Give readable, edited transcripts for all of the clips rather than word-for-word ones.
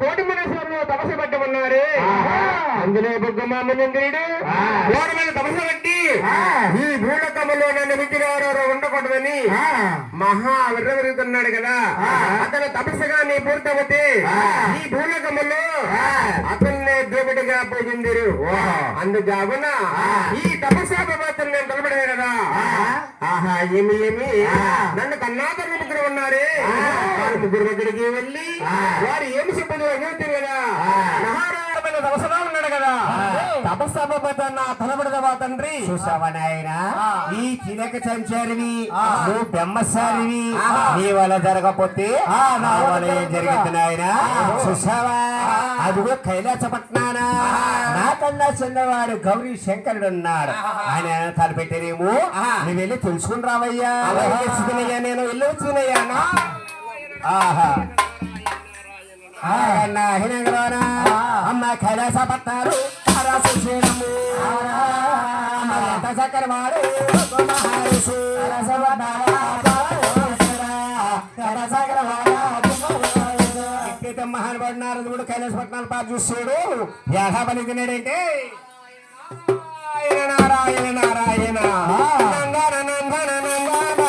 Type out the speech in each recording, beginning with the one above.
కోటి మనసులో తపస్సు పట్టమన్నారు అందులో బొగ్గమామనుంద్రుడు ఓడి మీద తపస్సు పట్టి ఈ భూలోకములో నన్ను మించినవారు ఉండకూడదని మహా విర్రవిరుగుతున్నాడు కదా. అతను తపస్సుగా నీ పూర్తవుతే ఈ భూలోకములో అతన్నే దేవుడిగా పూజిందిరు. అందుకావున ఈ తపస్సాపత్రులు నేను తలపడే కదా. ఆహా ఏమి నన్ను కన్నాతరు ముగ్గురు ఉన్నారే వారి ముగ్గురు దగ్గరికి వెళ్ళి వారు ఏమి చెప్పదు అడుగుతారు కదా. మహారాజమైన తపస్సులో ఉన్నాడు కదా. తపస్సాపత్ర తలపడదవా తండ్రి చూసావనాయన ఈ చిలక సంచారివి నువ్వు బెమ్మసారివి నీ వల్ల జరగకపోతే నా వల్ల ఏం జరుగుతున్నాయన చూసావా. అదిగో కైలాసపట్నానా నాకన్నా చిన్నవాడు గౌరీ శంకరుడు ఉన్నాడు. ఆయన తలపెట్టారేమో నువ్వు వెళ్ళి తెలుసుకుని రావయ్యా. నేను వెళ్ళి వచ్చినయ్యా. ఆహా అమ్మ కైలాసపట్నారు చక్కరవాడు మహానుభాడు నారదుడు కైలాసపట్నాలు పాటు చూస్తాడు. యాగా పని తిన్నాడంటే నారాయణ నారాయణ నందన నందన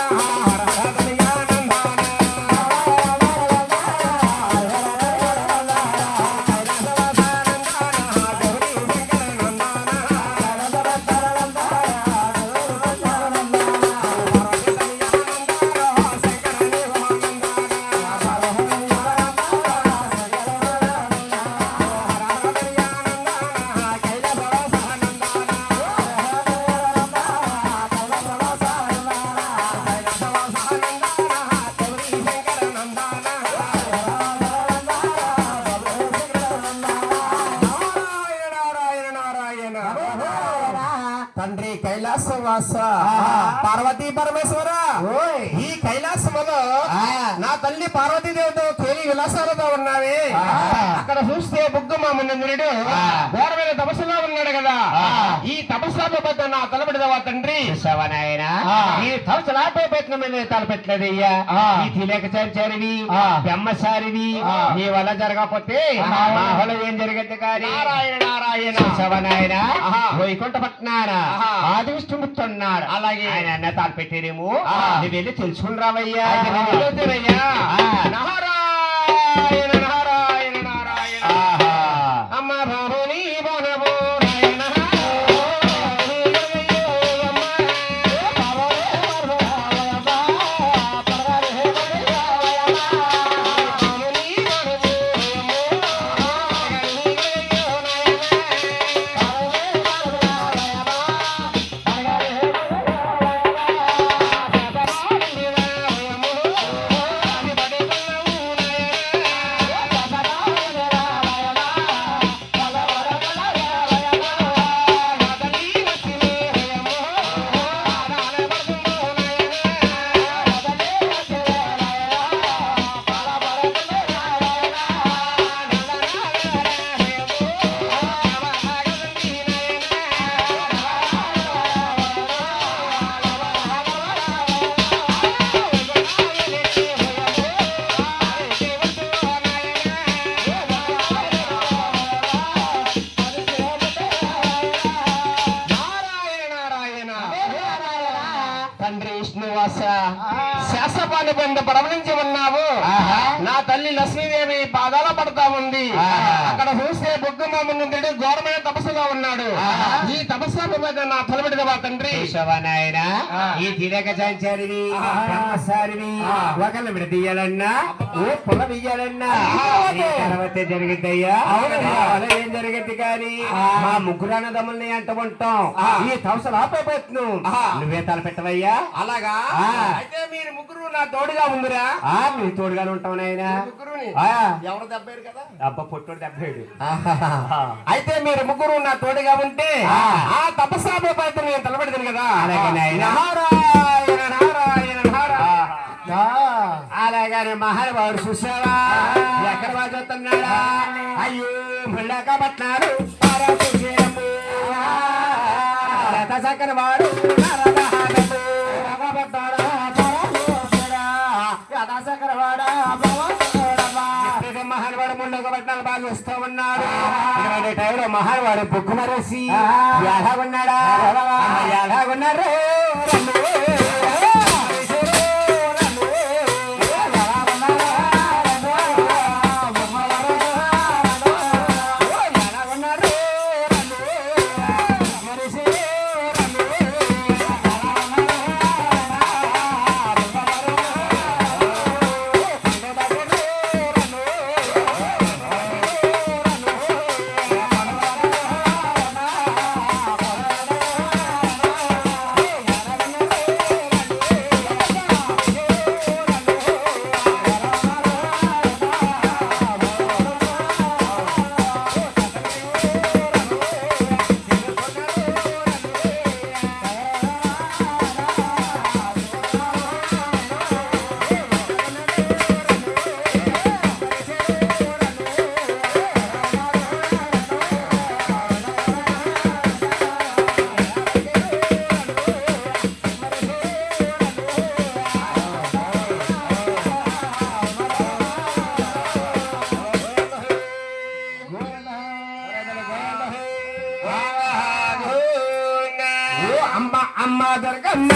తండ్రి కైలాసవాస పార్వతీ పరమేశ్వర ఈ కైలాసములో నా తల్లి పార్వతీదేవితో తేలి విలాసాలతో ఉన్నావే. అక్కడ చూస్తే బుగ్గమామనుడు ఘోరమైన తపస్సులో ఉన్నాడు కదా. ఈ తపస్సు నా తలపెడదవా తండ్రి చూసావనాయన ఈ తపస్సులాపేపెట్టిన మీద తలపెట్టలేదయ్యా. ఈ తిలేక చారివి బెమ్మసారివి నీ వల్ల జరగకపోతే మా వల్ల ఏం జరగద్దు కానీ. నారాయణ నారాయణ చూసావనాయన వైకుంఠపట్నాన ఆది విష్ణుమూర్తున్నాడు. అలాగే ఆయన అన్న తలపెట్టారేమో నువ్వు వెళ్ళి తెలుసుకుని రావయ్యా. నారాయణ నారాయణ నారాయణ అమ్మ బాబుని బోనబో శాసపాని బంద పడవ నుంచి ఉన్నావు. నా తల్లి లక్ష్మీదేవి పాదాల పడతా ఉంది. అక్కడ చూస్తే బొగ్గమామనుడు ఘోరమైన తపస్సుగా ఉన్నాడు. ఈ తపస్సు నా తలబెడదవా తండ్రి. ఈ తిరగ సంచారివి బ్రహ్మచారివి ఒకళ్ళు విడదీయాలన్నా ఓ పొల వెయ్యాలన్నా తర్వాత జరిగిద్దయ్యా. ఏం జరిగింది కానీ మా ముగ్గురు అన్నదమ్ముల్ని అంట ఉంటాం. ఈ తపస్సులు ఆపేపోతున్నాం. నువ్వే తలపెట్టవయ్యా. అలాగా అయితే మీరు ముగ్గురు నా తోడుగా ఉందిరా. నీ తోడుగానే ఉంటావు నాయన. ఎవరు దెబ్బేరు కదా. అబ్బా పొట్టోడు దెబ్బేడు. అయితే మీరు ముగ్గురు నా తోడుగా ఉంటే ఆ తపస్సాపేపైతే నేను తలపెడతాను కదా. అలాగే నాయన. నారాయణ నారాయణ నారాయణ అలాగనే మహానుభావుడు చూసావా ఎక్కడ బాగుతున్నాడా అయ్యో మళ్ళాక పట్నాడు చక్కని వాడు మహానుభావుడు ముందుకు పట్నాలు బాగా వస్తూ ఉన్నాడు టైంలో మహానుభావుడు బుక్కు మరేసి ఎలాగున్నాడా ఎలాగున్నారు అమ్మ దొరకమ్మ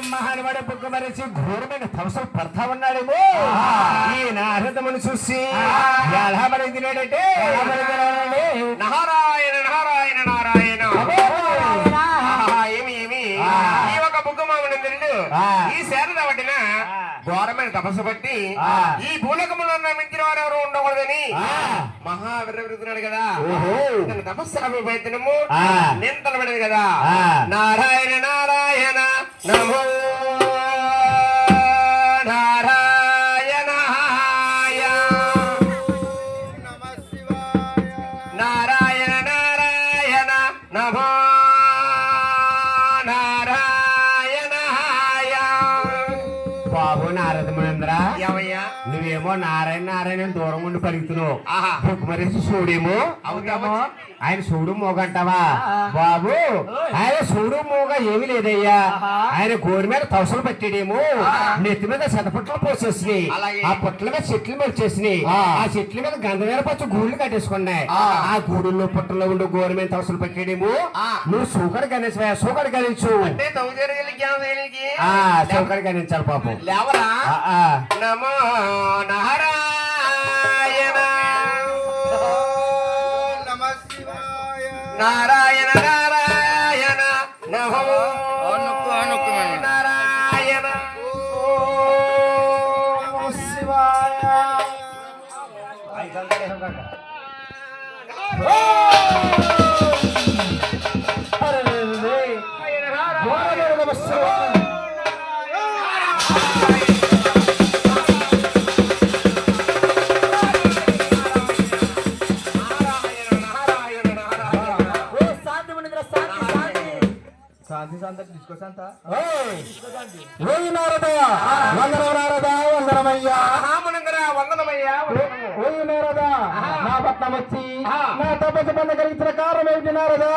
మహానుభావుడు బుగ్గ మరిచి ఘోరమైన తపస్సులు పడతా ఉన్నాడేమో ఈ నారదమును చూసి ఎలా మరి తినేటంటే నారాయణ నారాయణ నారాయణ ఏమి ఏమి ఈ ఒక బుగ్గ మామూలు తిండు ఈ శారద పట్టిన ఘోరమైన తపస్సు బట్టి ఈ భూలోకములో మించిన వారు ఎవరు ఉండకూడదని మహావిరవిరుతున్నాడు కదా తపస్సు అభిప్రాయము నేను తలబడేది కదా నారాయణ నారాయణ నమో నారాయణ నారాయణ నారాయణ నమో నారాయణ బాబు నారద మహేంద్ర నువ్వేమో నారాయణ నారాయణ దూరం ఉండి పలుకుతున్నావు మరి చూడేమో అవుతామో ఆయన చూడు మోగంటావా బాబు ఆయన చూడు మోగ ఏమీ లేదయ్యా. ఆయన గోరి మీద తవసలు పెట్టాడేమో, నెత్తి మీద శతపుట్లు పోసేసినాయి, ఆ పుట్ల మీద చెట్లు వచ్చేసినాయి, ఆ చెట్ల మీద గంధమైన పచ్చ గూళ్ళు కట్టేసుకున్నాయి. ఆ గూడుల్లో పుట్టలో ఉండే గోరి మీద తవసలు పెట్టాడేమో, నువ్వు సూకడు గణేశ సూకడు గణించు, సూకడు గణించాలి పాపం. లేవరా నమో నారాయణ నారాయణ నారాయణ నమో నారాయణ శివాయ. నా పట్నం వచ్చి నా తపస్సు బంధ కలిగించిన కారణం ఏంటి నారదా?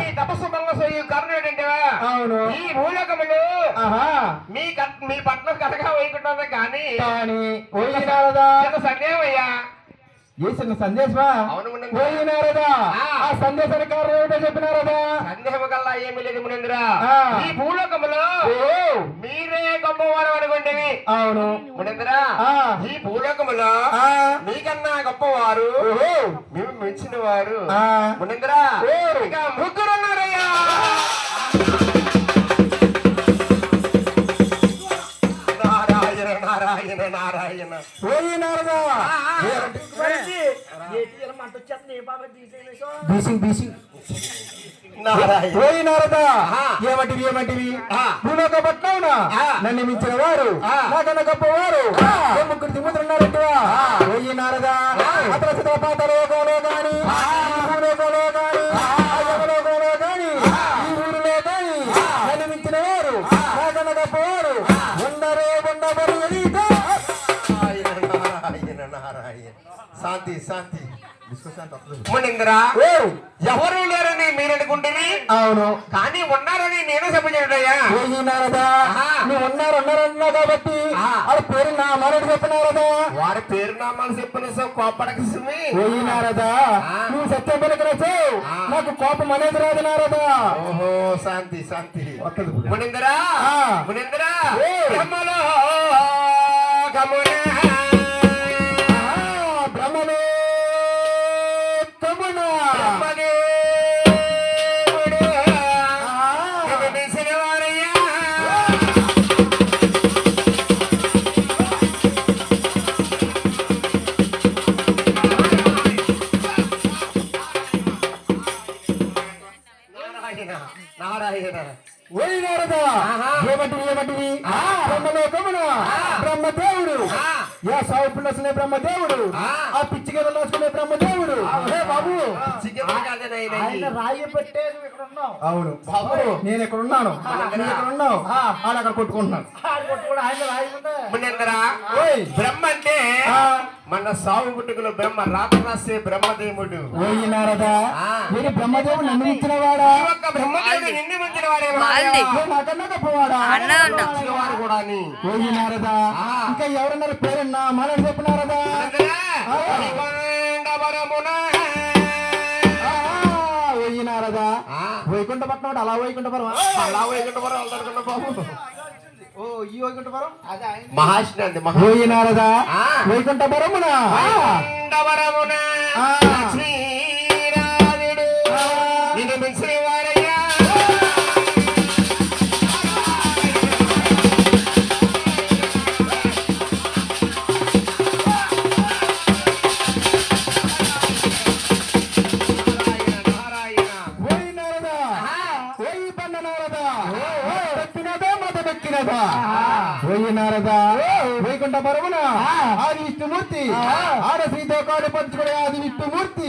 ఈ తపస్సు భంగ కారణం ఏంటంటే అవును, ఈ భూలోకములు మీ పట్ల కథగా వేయకుంటుంది కానీ నారదా సందేహం అయ్యా. చేసిన సందేశమా? పోయినారదా? ఆ సందేశానికి కారణం ఏమిటో చెప్పినారదా? సందేహం కల్లా ఏమీ లేదు మునేంద్ర. ఈ భూలోకములో మీరే గొప్పవారు అనుకోండి. అవును మునేంద్ర, ఈ భూలోకములో మీకన్నా గొప్పవారు, మేము మెచ్చిన వారు మునేంద్ర ఇక ముగ్గురు ఉన్నారయ్యా. నారాయణ నారాయణ నారాయణ. పోయినారదా? పోయినారదా? ఏమంటివి ఏమంటివి? భూలోక పట్నంనా నన్ను మించిన వారు, నాకన్నా గొప్పవారు ముగ్గురు తిమ్ముతున్నారంటవా? పోయినారదా? అతల పాత లోకంలో గాని, భూలోకంలో గాని, యమలోకంలో గాని, ఈ ఊరిలో గాని నన్ను మించిన వారు, నాకన్నా గొప్పవారు ఉండరే ఉండబడి. శాంతి శాంతి. మునింద్ర, ఎవరు లేరని మీరు అనుకుంటుంది. అవును, కానీ ఉన్నారని నేను చెప్పేటయ్యా. పోయినారదా? నువ్వు ఉన్నారన్నా కాబట్టి వారి పేరు నామాలు చెప్పినారదా? వారి పేరు నామాలు చెప్పిన కోపడక పోయినారదా? నువ్వు సత్యం పలికినచో నాకు కోపం అనేది రాదు నారదా? ఓహో, శాంతి శాంతి. మునింద్ర మునింద్ర బ్రహ్మలో గమునే బ్రహ్మదేవుడు, సావుపుల్లసునే బ్రహ్మదేవుడు, ఆ పిచ్చి గద లోసుకునే బ్రహ్మదేవుడు. బాబు రాయి పెట్టే ఇక్కడ ఉన్నావు. అవును బాబు, నేను ఇక్కడ ఉన్నాను, నేను ఇక్కడ ఉన్నావు, వాళ్ళు అక్కడ కొట్టుకుంటున్నాను. బ్రహ్మ అంటే మన సాగు పుట్టుకలో బ్రహ్మ రాత రాసే బ్రహ్మదేవుడు. పోయినారదా? మీరు బ్రహ్మదేవుడు నన్ను ఇచ్చిన వాడా? బ్రహ్మదేవుడు నిన్ను మించిన వాడే, నాకన్నా గొప్పవాడా? వారు కూడా. పోయినారదా? ఇంకా ఎవరన్నారు పేరన్నా మనని చెప్పినారదా? పోయినారదా? వైకుంఠపట్నం అలా వైకుంఠపురం, అలా వైకుంఠపురం బాబు. ఓ ఈ వైకుంఠపురం మహాష్ణ అండి. పోయినారదా? వైకుంఠపురమున శ్రీరాముడు నిన్ను మించిన వారయ్యా. పోయినారదా? వైకుంఠపురమున ఆది విష్ణుమూర్తి, ఆడ శ్రీతో కాడు పంచుకునే ఆది విష్ణుమూర్తి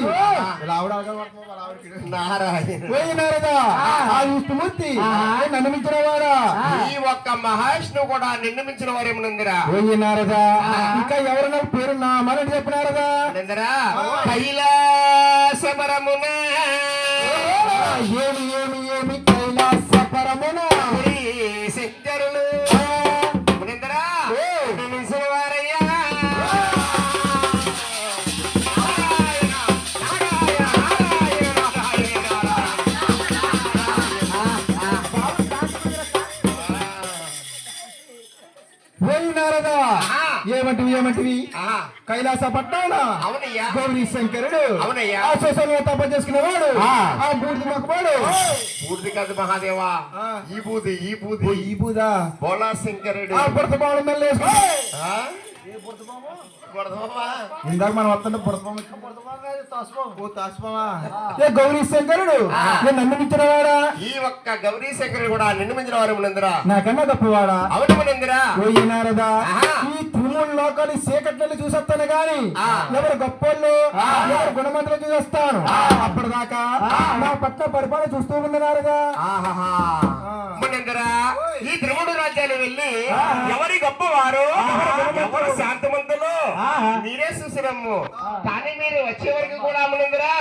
పోయినారదా? ఆది విష్ణుమూర్తి నన్ను మించిన వాడా? ఈ ఒక్క మహావిష్ణువు కూడా నిన్ను మించిన వారేమనుందిరా. పోయినారదా? ఇంకా ఎవరన్నా పేరు నా మనని చెప్పినారదా? కైలాసమరమున ఏమి ఏమి ఏమి కైలాస పరమున శంకరులు మునిందరా వారయ్యా నారదా ఏమంటివి ఏమంటివి కైలాస పట్టాన అవునయ్యా గౌరీ శంకరుడు అవునయ్యా ఆశోసంగా తప చేసుకునేవాడు ఆ బూడిద మొక్కవాడు పూర్తి కాదు మహాదేవా ఈ బూది ఈ బూదా బోలా శంకరుడు ఆ పుడతపాడు మెల్ల వేసుకుని బుడదమామ. ఇందాక మనం వస్తుంటే ఏ గౌరీ శంకరుడు నేను నన్ను మించినవాడా ఈ ఒక్క గౌరీ శంకరుడు కూడా నిన్ను మించిన వారు మునిందరా నాకన్నా తప్పువాడా అవును మునిందరా ఓయి నారదా ఆహా. ఈ తిరుమల లోకాలు చీకట్లను చూసొస్తాను గాని ఎవరు గొప్పోళ్ళు ఎవరు గుణమంతులు చూసొస్తాను అప్పటిదాకా నా పట్ల పరిపాలన చూస్తూ ఉన్నారుగా మునిందరా ఈ తిరుమూడు రాజ్యాలు వెళ్ళి ఎవరి గొప్పవారు ఎవరు శాంతమంతులు మీరే చూసిరమ్ము కానీ మీరు వచ్చే వరకు కూడా మునిందరా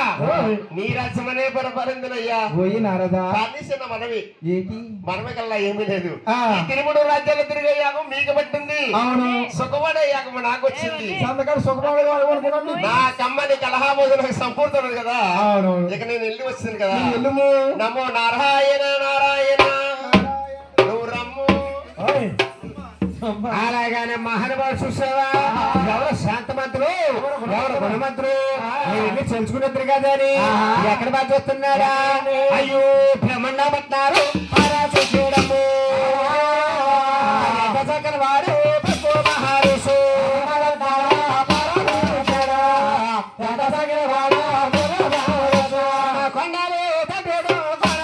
నీ రాజ్యమనే పరిపాలిందులయ్యా ఓయి నారదా కానీ చిన్న మనవి ఏంటి మనమే కల్లా ఏమీ లేదు ఆ. ఈ తిరుమూడు రాజ్యాలు తిరిగయ్యాక మీకు పట్టింది అవును సుఖపడయ్యాక నాకు వచ్చింది సంతకాలు సుఖపడే అనుకున్నాను నా కమ్మని కలహాబోధనకు సంపూర్తున్నది కదా అవును ఇక నేను వెళ్ళి వచ్చింది కదా ఎల్లుము నమో నారాయణ నారాయణ నువ్వు రమ్ము అలాగానే మహానుభావుడు చూసావా ఎవరు శాంతమంతులు ఎవరు గుణమంతులు ఇవన్నీ తెలుసుకున్నద్దరు కదా అని ఎక్కడ బాగా చూస్తున్నాడా అయ్యో బ్రహ్మణ పట్టారు చూడము వాడు మహారుషు కొండలు తగ్గడు కొనాలి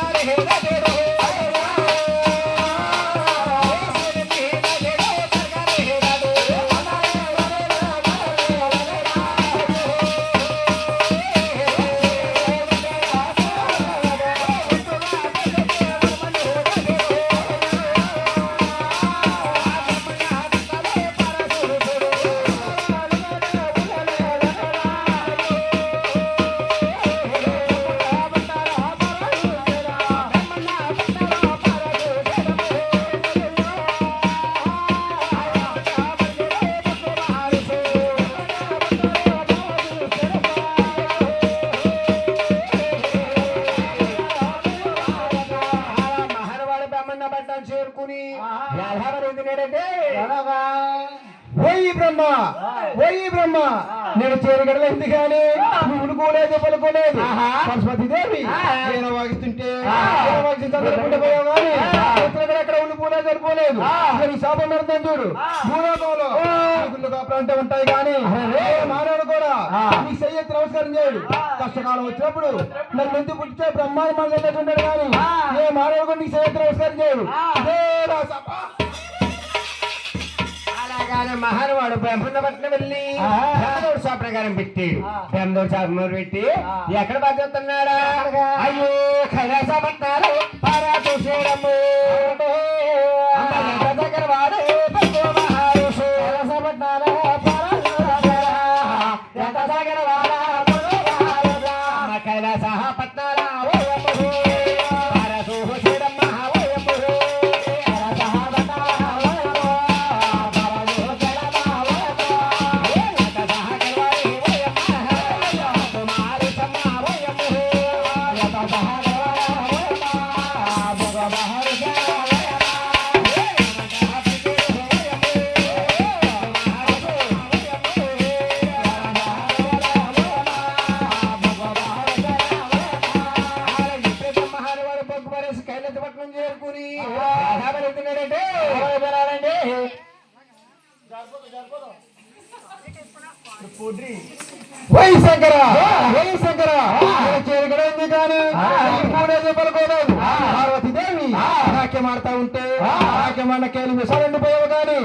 చేరుకుని ఓయి బ్రహ్మ ఓయి బ్రహ్మ నేను చేరగడలేదు కానీ నువ్వు ఉనుకోలేదు పలుకోలేదు సరస్వతి దేవి నేను వాగిస్తుంటే పోయావు కానీ ఎక్కడ ఉండిపోలేదు సరిపోలేదు నేను శాపం పెడతాను చూడు భూలోకంలో ప్రాంతం ఉంటాయి కానీ మానవుడు కూడా నీకు సయ్యత్ నమస్కారం చేయడు కష్టకాలం వచ్చినప్పుడు నన్ను ఎందుకు పుట్టితే బ్రహ్మాండ ఉంటాడు కానీ ఏ మానవుడు కూడా నీకు సయ్యత్ నమస్కారం చేయడు అలాగానే మహానువాడు బ్రహ్మపట్నం వెళ్ళి బ్రహ్మదోడు షాప్ ప్రకారం పెట్టాడు బ్రహ్మదోడు షాప్ పెట్టి ఎక్కడ బాధ్యతున్నాడా అయ్యో కైలాస పట్టారు పారా చూసేయడము దగ్గర వాడు మహారుషు కైలాస పట్టారా దగ్గర వాడా కైలాస పట్టారా వై శంకర వై శంకర చేరగడైంది కానీ పూడేది పలుకోలేదు పార్వతి దేవి నాట్యం ఆడుతా ఉంటే నాట్యం ఆడిన కేలు విషాలండి పోయావు కానీ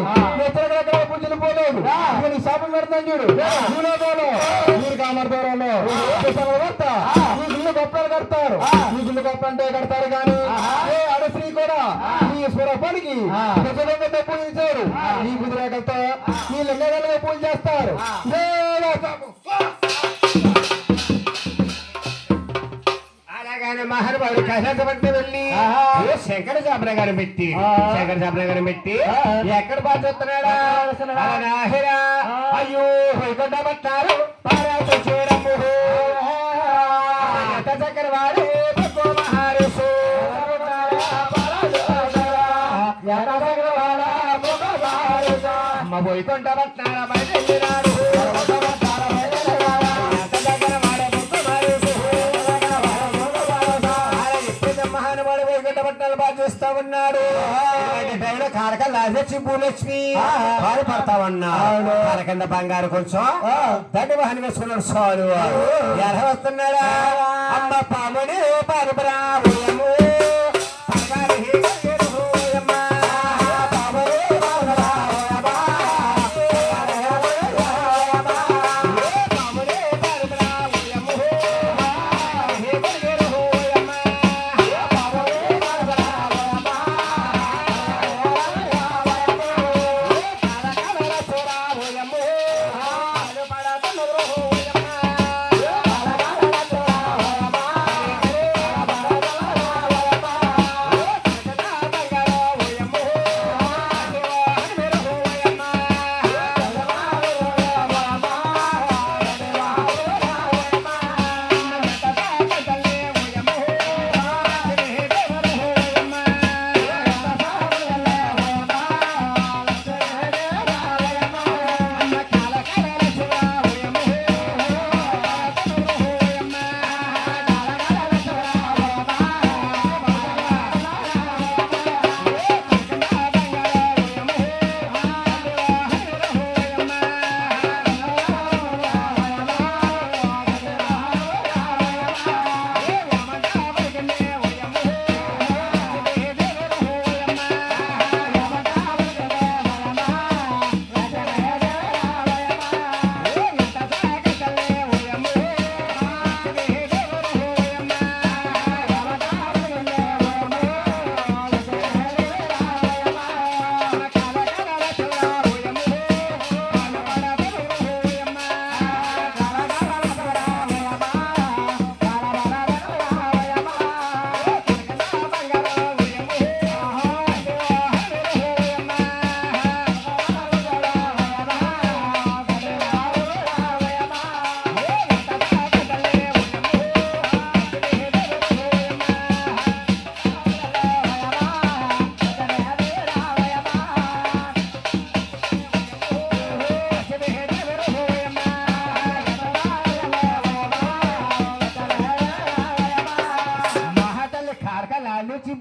ఎక్కడ పూజలు పోలేదు నేను శాపం పెడతాను చూడు భూలోకంలో మీరు కామర్ దూరంలో భర్త మీ గుళ్ళు గొప్పలు కడతారు మీ గుళ్ళు గొప్ప అంటే కడతారు కానీ ఏ అడశ్రీ కూడా మీ స్వరూపానికి ప్రజలంగా పూజించారు ఈ కుదిరేకలతో మీ లింగగా పూజ చేస్తారు అనగానే మహానుభావుడు కైలాసపట్నం వెళ్ళి ఓ శంకర చాపన గారు పెట్టి శంకర చాపన గారు పెట్టి ఎక్కడ పాడుతున్నాడా అయ్యో వైకుంఠ పట్టారు చూడము చక్కెర వాడే మహారుసు అమ్మ వైకుంఠ పట్టాల బయలుదేరాడు చేస్తా ఉన్నాడు కారక లాజచ్చి భూలక్ష్మి వారు పడతా ఉన్నాడు కింద బంగారు కొంచెం దండి వాహనం వేసుకున్నాడు సాలు ఎలా వస్తున్నాడా అమ్మ పాముని పరబ్రాహ్మణము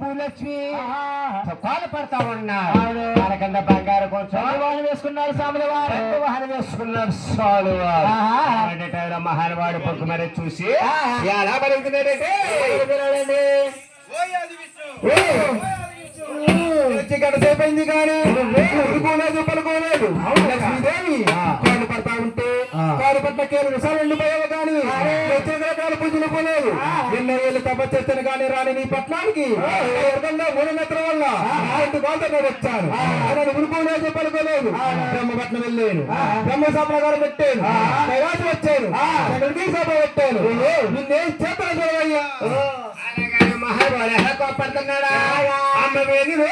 భూలక్ష్మి కాలు పడతా ఉన్నాడు కింద బంగారు కొంచెం వాహనం వేసుకున్నాడు సాముల వారు వాహనం వేసుకున్నాడు సాలు వారు మహానుభావుడు పొక్కు మరి చూసి ఎలా పలుకుతున్నాడంటే గడసేపోయింది కానీ పలుకోలేదు లక్ష్మీదేవి కాలు పడతా ఉంటే కాలు పట్ల కేలు విషయాలు ఉండిపోయావు కానీ కాలు పూజలు పోలేదు ఎన్నో ఏళ్ళు తపస్సు కానీ రాని నీ పట్నానికి మూడు నెత్రం వల్ల వాళ్ళతో వచ్చాను ఉరుకోలేదు పలుకోలేదు బ్రహ్మపట్నం వెళ్ళాను బ్రహ్మసభ గారు పెట్టాను కైలాసం వచ్చాను సభ పెట్టాను నిన్నేం చేతను చూడవయ్యా మహారాజు ఎలా కోపడుతున్నాడా అమ్మ వేణిరో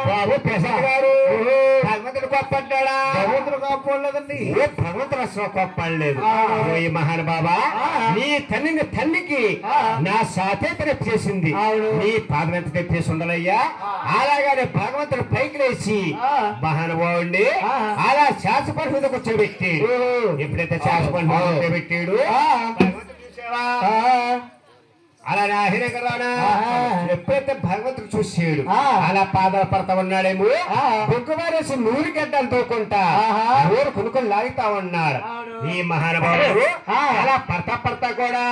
బాబు ప్రసాద్ గారు భగవంతుడు గొప్ప అంటాడా భగవంతుడు గొప్ప ఉండదండి ఏ భగవంతుడు అసలు కోప్పడలేదు. ఓ మహానుభావా, నీ తల్లికి నా సాతే తెప్పి చేసింది, నీ పాదం ఎంత తెప్పి చేసి ఉండాలయ్యా. అలాగానే భగవంతుడు పైకి లేచి మహానుభావుడిని అలా శాసపడి మీద కూర్చోబెట్టాడు. ఎప్పుడైతే శాసపడి మీద కూర్చోబెట్టాడు అలా నాహినకరానా ఎప్పుడైతే భగవంతుడు చూసాడు అలా పాదాలు పడతా ఉన్నాడేమో, బొగ్గుమారేసి నూరు గడ్డలు తోకుంటా నూరు కొనుక్కొని లాగుతా ఉన్నాడు. ఈ మహానుభావుడు అలా పడతా కూడా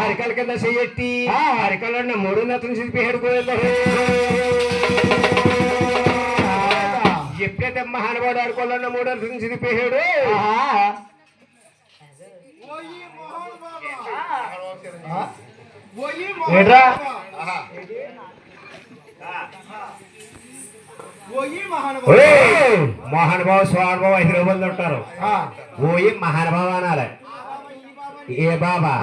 అరికల కింద చెయ్యట్టి అరికల్లో 3 నెత్తలు చిరిపేడు. ఎప్పుడైతే మహానుభావుడు అరికల్లో 3 నెత్తలు చిరిపేడు మహానుభావ స్వానుభావ 5 మంది ఉంటారు. ఓయి మహానుభావ అనాలి. ఏ బాబా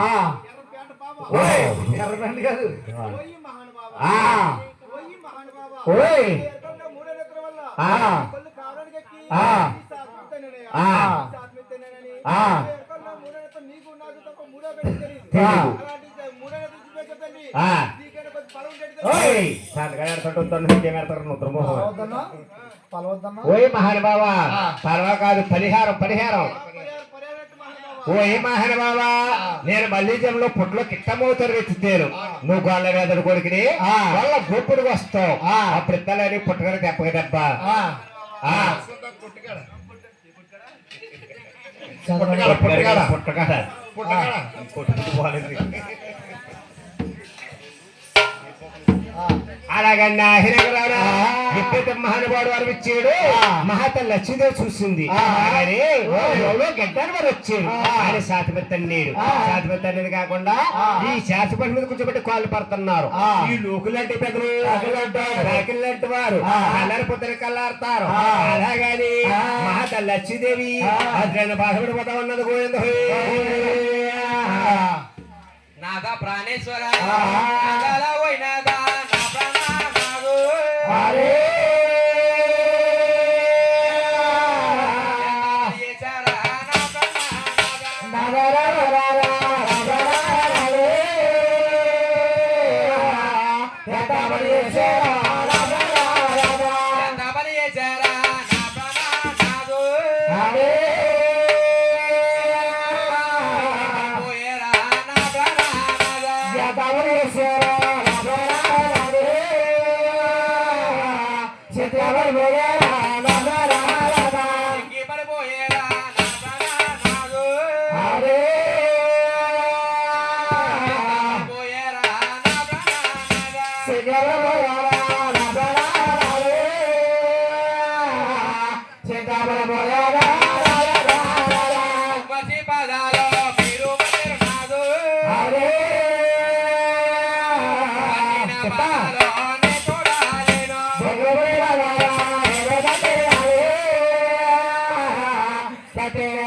కాదు ఓయ్ మహానుభావ పర్వ కాదు పరిహారం. ఓయ్ మహానుభావ, నేను మళ్ళీ జనంలో పుట్లో కిట్టమవుతారు ఎత్తుతాను. నువ్వు గోళ్ళ వేదడు కొడుకుని వాళ్ళ గొప్పుడుకు వస్తావు. అప్పుడు ఇత్తలేని పుట్టగడ తెప్పక దెబ్బ పుట్టగడ అలాగన్నా ఎప్పుడైతే మహానుభావుడు వారు ఇచ్చాడు మహాతల్లి లక్ష్మీదేవి చూసింది. గడ్డాన్ని వారు వచ్చాడు ఆయన శాతమెత్తన్నాడు. శాతమెత్తనేది కాకుండా ఈ శాసపడి మీద కూర్చోబెట్టి కాళ్ళు పడుతున్నారు. ఈ లోకులంటే పెద్దలు రాకిళ్ళంటే వారు కళ్ళారి పొద్దున కళ్ళారుతారు. అలాగని మహాతల్లి లక్ష్మీదేవి అద్రైన బాధపడిపోతా ఉన్నది. గోవింద నాదా ప్రాణేశ్వర Happy